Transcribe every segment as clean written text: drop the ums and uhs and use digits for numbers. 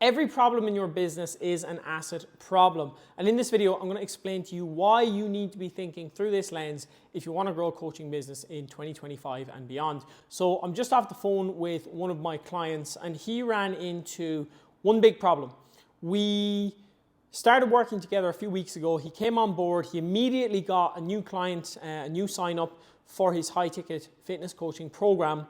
Every problem in your business is an asset problem. And in this video, I'm going to explain to you why you need to be thinking through this lens if you want to grow a coaching business in 2025 and beyond. So I'm just off the phone with one of my clients and he ran into one big problem. We started working together a few weeks ago. He came on board. He immediately got a new client, a new sign up for his high ticket fitness coaching program.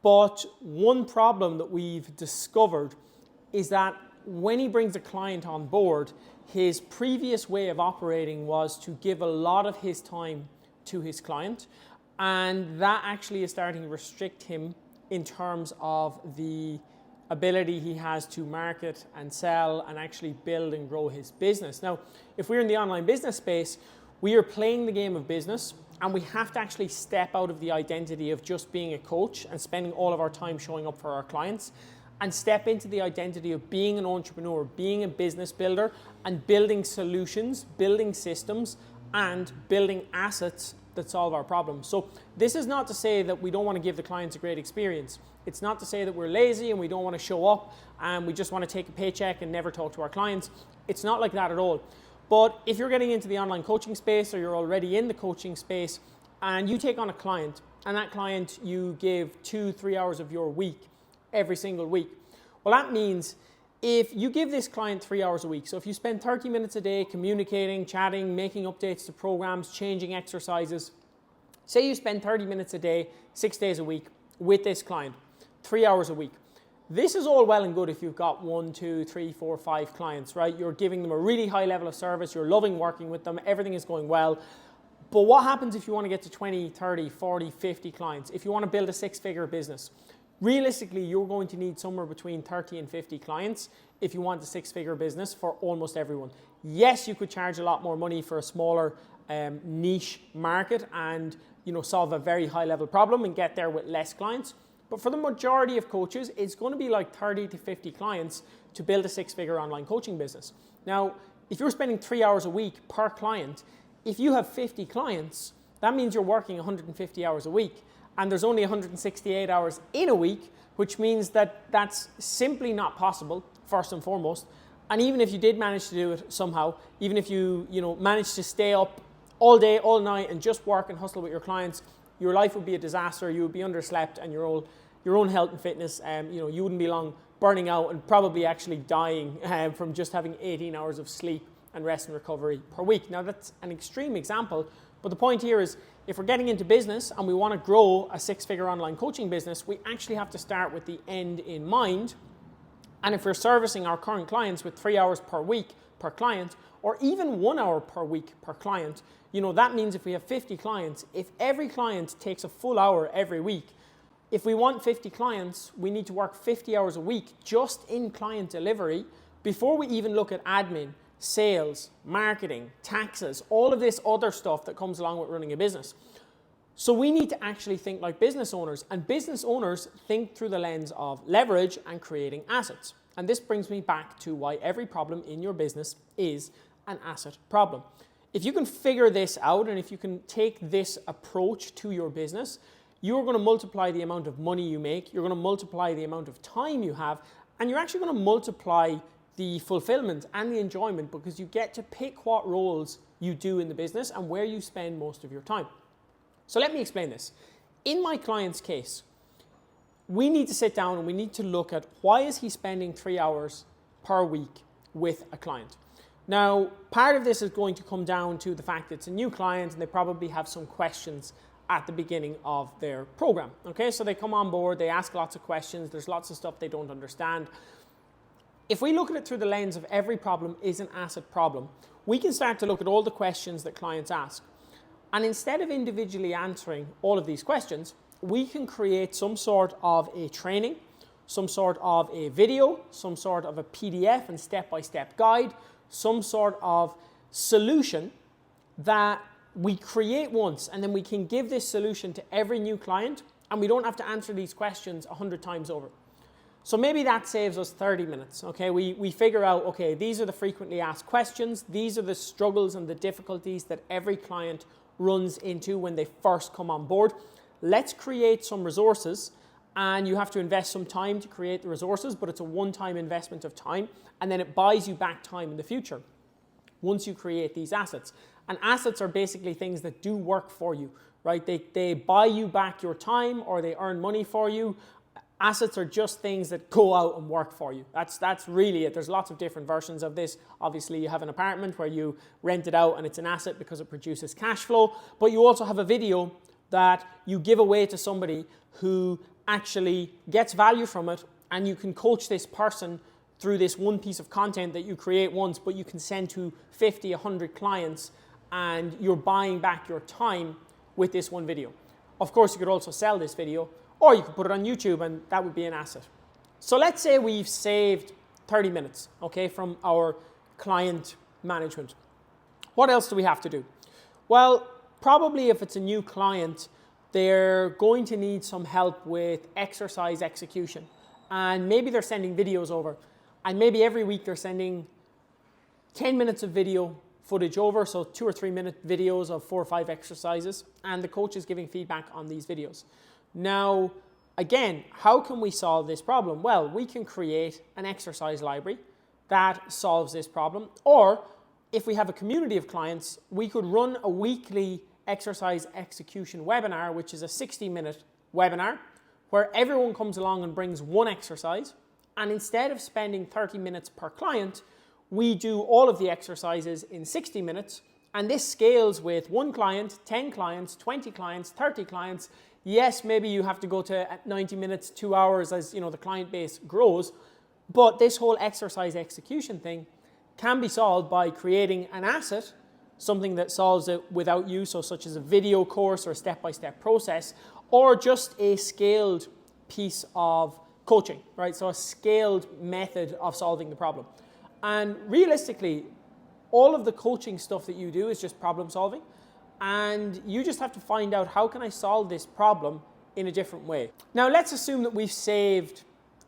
But one problem that we've discovered is that when he brings a client on board, his previous way of operating was to give a lot of his time to his client, and that actually is starting to restrict him in terms of the ability he has to market and sell and actually build and grow his business. Now, if we're in the online business space, we are playing the game of business, and we have to actually step out of the identity of just being a coach and spending all of our time showing up for our clients, and step into the identity of being an entrepreneur, being a business builder, and building solutions, building systems, and building assets that solve our problems. So this is not to say that we don't want to give the clients a great experience. It's not to say that we're lazy and we don't want to show up and we just want to take a paycheck and never talk to our clients. It's not like that at all. But if you're getting into the online coaching space, or you're already in the coaching space, and you take on a client, and that client you give 2-3 hours of your week every single week. Well, that means if you give this client 3 hours a week, so if you spend 30 minutes a day communicating, chatting, making updates to programs, changing exercises, say you spend 30 minutes a day, 6 days a week with this client, 3 hours a week. This is all well and good if you've got 1, 2, 3, 4, 5 clients, right? You're giving them a really high level of service, you're loving working with them, everything is going well. But what happens if you want to get to 20, 30, 40, 50 clients? If you want to build a 6-figure business? Realistically, you're going to need somewhere between 30 and 50 clients if you want a 6-figure business for almost everyone. Yes, you could charge a lot more money for a smaller niche market and solve a very high level problem and get there with less clients. But for the majority of coaches, it's going to be like 30 to 50 clients to build a 6-figure online coaching business. Now, if you're spending 3 hours a week per client, if you have 50 clients, that means you're working 150 hours a week. And there's only 168 hours in a week, which means that that's simply not possible, first and foremost. And even if you did manage to do it somehow, even if you managed to stay up all day, all night, and just work and hustle with your clients, your life would be a disaster. You would be underslept, and your own health and fitness, you wouldn't be long burning out and probably actually dying from just having 18 hours of sleep and rest and recovery per week. Now, that's an extreme example, but the point here is, if we're getting into business and we want to grow a 6-figure online coaching business, we actually have to start with the end in mind. And if we're servicing our current clients with 3 hours per week per client, or even 1 hour per week per client, that means if we have 50 clients, if every client takes a full hour every week, if we want 50 clients, we need to work 50 hours a week just in client delivery before we even look at admin, sales, marketing, taxes, all of this other stuff that comes along with running a business. So we need to actually think like business owners, and business owners think through the lens of leverage and creating assets. And this brings me back to why every problem in your business is an asset problem. If you can figure this out, and if you can take this approach to your business, you're going to multiply the amount of money you make, you're going to multiply the amount of time you have, and you're actually going to multiply the fulfillment and the enjoyment, because you get to pick what roles you do in the business and where you spend most of your time. So let me explain this. In my client's case, we need to sit down and we need to look at why is he spending 3 hours per week with a client. Now, part of this is going to come down to the fact that it's a new client and they probably have some questions at the beginning of their program. Okay, so they come on board, they ask lots of questions, there's lots of stuff they don't understand. If we look at it through the lens of every problem is an asset problem, we can start to look at all the questions that clients ask. And instead of individually answering all of these questions, we can create some sort of a training, some sort of a video, some sort of a PDF and step-by-step guide, some sort of solution that we create once, and then we can give this solution to every new client, and we don't have to answer these questions 100 times over. So maybe that saves us 30 minutes, okay? We figure out, okay, these are the frequently asked questions, these are the struggles and the difficulties that every client runs into when they first come on board. Let's create some resources and you have to invest some time to create the resources, but it's a one-time investment of time, and then it buys you back time in the future once you create these assets. And assets are basically things that do work for you, right? They buy you back your time, or they earn money for you. Assets are just things that go out and work for you. That's really it. There's lots of different versions of this. Obviously, you have an apartment where you rent it out and it's an asset because it produces cash flow, but you also have a video that you give away to somebody who actually gets value from it, and you can coach this person through this one piece of content that you create once, but you can send to 50, 100 clients, and you're buying back your time with this one video. Of course, you could also sell this video, or you could put it on YouTube, and that would be an asset. So let's say we've saved 30 minutes, okay, from our client management. What else do we have to do? Well, probably if it's a new client, they're going to need some help with exercise execution. And maybe they're sending videos over. And maybe every week they're sending 10 minutes of video footage over, so 2 or 3 minute videos of 4 or 5 exercises, and the coach is giving feedback on these videos. Now, again, how can we solve this problem? Well, we can create an exercise library that solves this problem, or if we have a community of clients, we could run a weekly exercise execution webinar, which is a 60-minute webinar where everyone comes along and brings one exercise, and instead of spending 30 minutes per client, we do all of the exercises in 60 minutes, and this scales with 1 client, 10 clients, 20 clients, 30 clients. Yes, maybe you have to go to 90 minutes, 2 hours as the client base grows, but this whole exercise execution thing can be solved by creating an asset, something that solves it without you, so such as a video course or a step-by-step process, or just a scaled piece of coaching, right? So a scaled method of solving the problem. And realistically, all of the coaching stuff that you do is just problem solving, and you just have to find out, how can I solve this problem in a different way? Now, let's assume that we've saved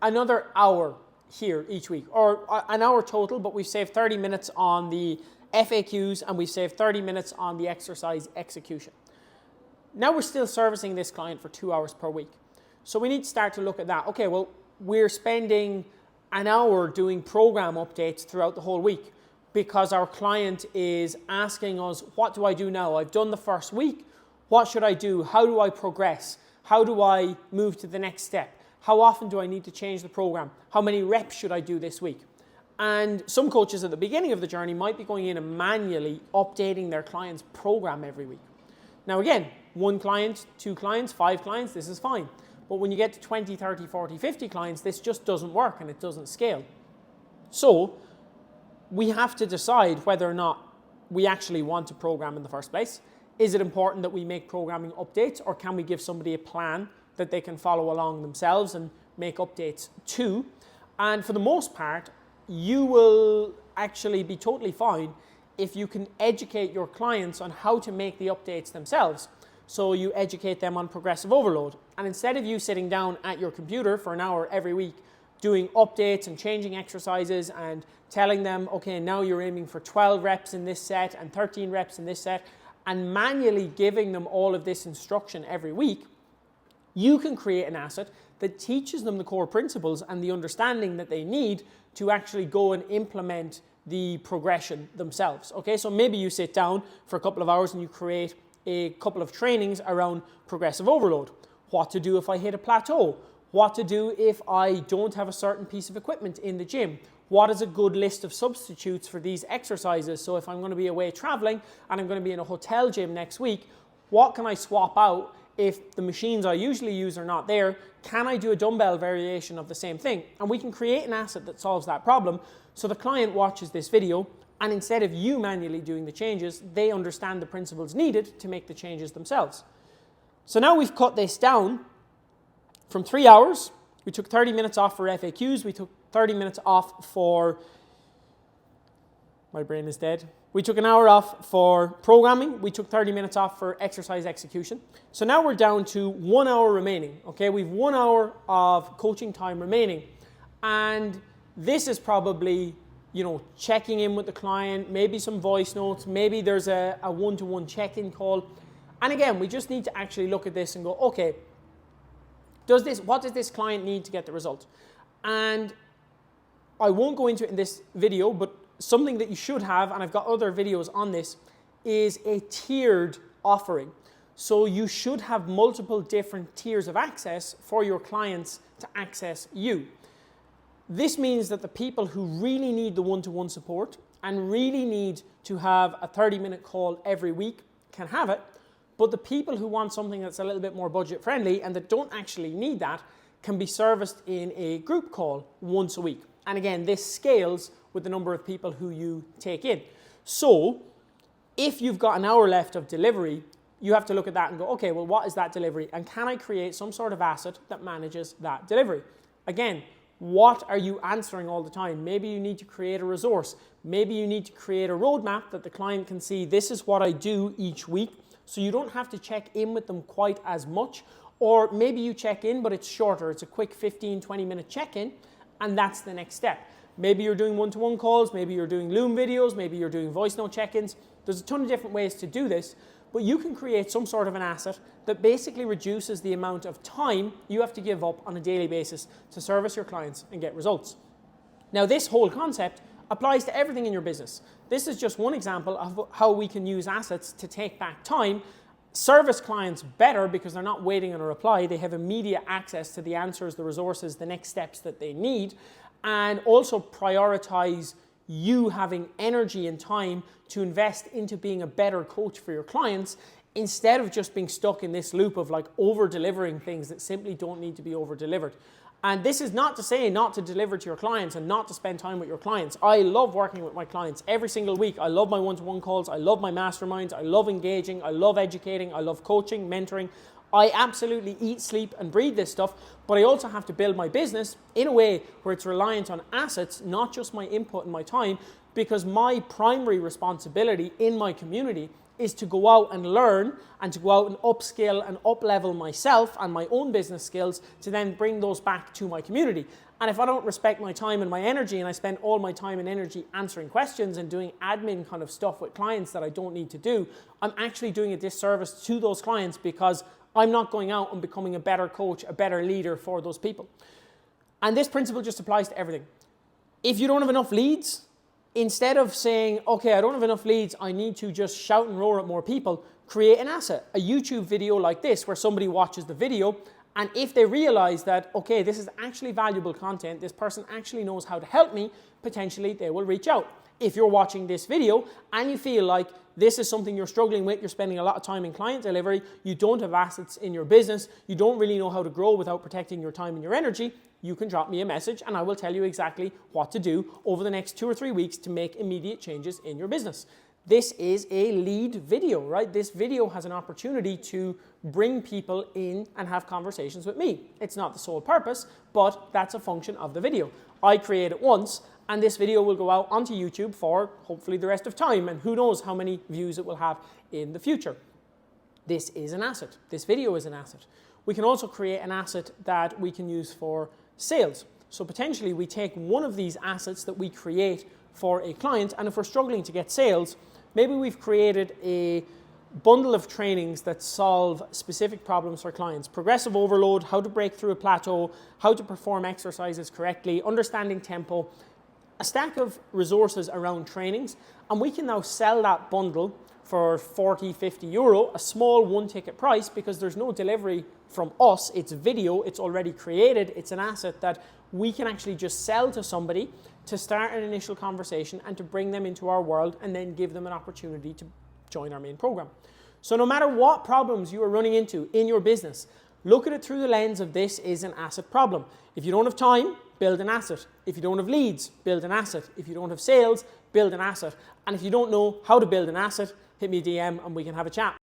another hour here each week, or an hour total, but we've saved 30 minutes on the FAQs and we've saved 30 minutes on the exercise execution. Now we're still servicing this client for 2 hours per week. So we need to start to look at that. Okay, well, we're spending an hour doing program updates throughout the whole week because our client is asking us, what do I do now? I've done the first week. What should I do? How do I progress? How do I move to the next step? How often do I need to change the program? How many reps should I do this week? And some coaches at the beginning of the journey might be going in and manually updating their client's program every week. Now again, 1 client, 2 clients, 5 clients, this is fine. But when you get to 20, 30, 40, 50 clients, this just doesn't work and it doesn't scale. So we have to decide whether or not we actually want to program in the first place. Is it important that we make programming updates, or can we give somebody a plan that they can follow along themselves and make updates to? And for the most part, you will actually be totally fine if you can educate your clients on how to make the updates themselves. So you educate them on progressive overload. And instead of you sitting down at your computer for an hour every week doing updates and changing exercises and telling them, okay, now you're aiming for 12 reps in this set and 13 reps in this set, and manually giving them all of this instruction every week, you can create an asset that teaches them the core principles and the understanding that they need to actually go and implement the progression themselves. Okay, so maybe you sit down for a couple of hours and you create a couple of trainings around progressive overload. What to do if I hit a plateau? What to do if I don't have a certain piece of equipment in the gym? What is a good list of substitutes for these exercises? So if I'm going to be away traveling and I'm going to be in a hotel gym next week, what can I swap out if the machines I usually use are not there? Can I do a dumbbell variation of the same thing? And we can create an asset that solves that problem. So the client watches this video, and instead of you manually doing the changes, they understand the principles needed to make the changes themselves. So now we've cut this down from 3 hours. We took 30 minutes off for FAQs. We took 30 minutes off for, my brain is dead. We took an hour off for programming. We took 30 minutes off for exercise execution. So now we're down to 1 hour remaining. Okay, we've 1 hour of coaching time remaining. And this is probably, checking in with the client, maybe some voice notes, maybe there's a one-to-one check-in call. And again, we just need to actually look at this and go, okay, what does this client need to get the result? And I won't go into it in this video, but something that you should have, and I've got other videos on this, is a tiered offering. So you should have multiple different tiers of access for your clients to access you. This means that the people who really need the one-to-one support and really need to have a 30-minute call every week can have it, but the people who want something that's a little bit more budget friendly and that don't actually need that can be serviced in a group call once a week. And again, this scales with the number of people who you take in. So if you've got an hour left of delivery, you have to look at that and go, okay, well, what is that delivery? And can I create some sort of asset that manages that delivery? Again, what are you answering all the time? Maybe you need to create a resource. Maybe you need to create a roadmap that the client can see, this is what I do each week, so you don't have to check in with them quite as much. Or maybe you check in, but it's shorter. It's a quick 15, 20-minute check-in, and that's the next step. Maybe you're doing one-to-one calls, maybe you're doing Loom videos, maybe you're doing voice note check-ins. There's a ton of different ways to do this, but you can create some sort of an asset that basically reduces the amount of time you have to give up on a daily basis to service your clients and get results. Now, this whole concept applies to everything in your business. This is just one example of how we can use assets to take back time, service clients better because they're not waiting on a reply. They have immediate access to the answers, the resources, the next steps that they need, and also prioritize you having energy and time to invest into being a better coach for your clients instead of just being stuck in this loop of like over-delivering things that simply don't need to be over-delivered. And this is not to say not to deliver to your clients and not to spend time with your clients. I love working with my clients every single week. I love my one-to-one calls. I love my masterminds. I love engaging. I love educating. I love coaching, mentoring. I absolutely eat, sleep, and breathe this stuff, but I also have to build my business in a way where it's reliant on assets, not just my input and my time, because my primary responsibility in my community is to go out and learn and to go out and upskill and up-level myself and my own business skills to then bring those back to my community. And if I don't respect my time and my energy and I spend all my time and energy answering questions and doing admin kind of stuff with clients that I don't need to do, I'm actually doing a disservice to those clients because I'm not going out and becoming a better coach, a better leader for those people. And this principle just applies to everything. If you don't have enough leads, instead of saying, okay, I don't have enough leads, I need to just shout and roar at more people, create an asset, a YouTube video like this where somebody watches the video, and if they realize that, okay, this is actually valuable content, this person actually knows how to help me, potentially they will reach out. If you're watching this video and you feel like this is something you're struggling with, you're spending a lot of time in client delivery, you don't have assets in your business, you don't really know how to grow without protecting your time and your energy, you can drop me a message and I will tell you exactly what to do over the next 2 or 3 weeks to make immediate changes in your business. This is a lead video, right? This video has an opportunity to bring people in and have conversations with me. It's not the sole purpose, but that's a function of the video. I create it once, and this video will go out onto YouTube for hopefully the rest of time, and who knows how many views it will have in the future. This is an asset. This video is an asset. We can also create an asset that we can use for sales. So potentially we take one of these assets that we create for a client, and if we're struggling to get sales, maybe we've created a bundle of trainings that solve specific problems for clients. Progressive overload, how to break through a plateau, how to perform exercises correctly, understanding tempo, a stack of resources around trainings, and we can now sell that bundle for 40, 50 euro, a small one-ticket price, because there's no delivery from us. It's video, it's already created, it's an asset that we can actually just sell to somebody to start an initial conversation and to bring them into our world and then give them an opportunity to join our main program. So no matter what problems you are running into in your business, look at it through the lens of this is an asset problem. If you don't have time, build an asset. If you don't have leads, build an asset. If you don't have sales, build an asset. And if you don't know how to build an asset, hit me a DM and we can have a chat.